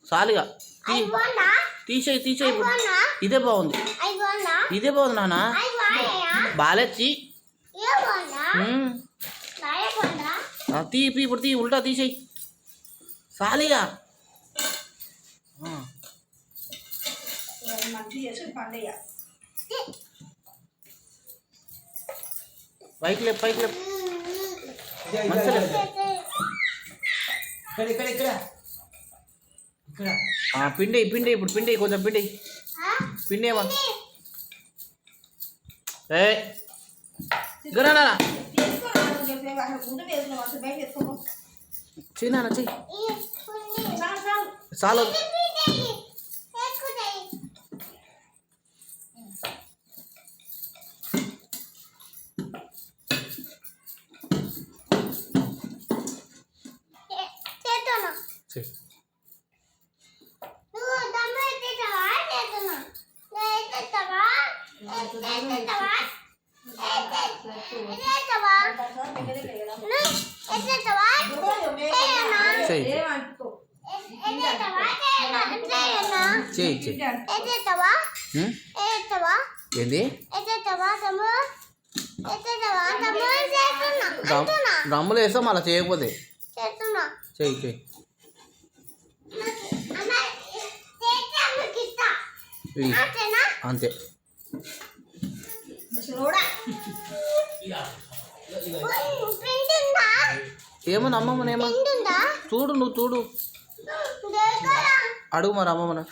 సాలిగా తీసేయి తీసేయి. ఇప్పుడు ఇదే బాగుంది, ఇదే బాగుంది నాన్న. బాలెచ్చి తీ ఇప్పుడు తీ, ఉల్టా తీసేయి సాలిగా. పైకి లేపు, పైకి లేపు, మంచిగా పిండి పిండి. ఇప్పుడు పిండి కొంచెం పిండి పిండి ఏమో గనా చిన్న చెయ్యి చాలు. ఏంది డ్రమ్ములు వేస్తాం అలా చేయకపోతే. చెయ్యి చెయ్యి అంతే. ఏమన్నా అమ్మమ్మని ఏమన్నా చూడు, నువ్వు చూడు, అడుగు మరి అమ్మమ్మని.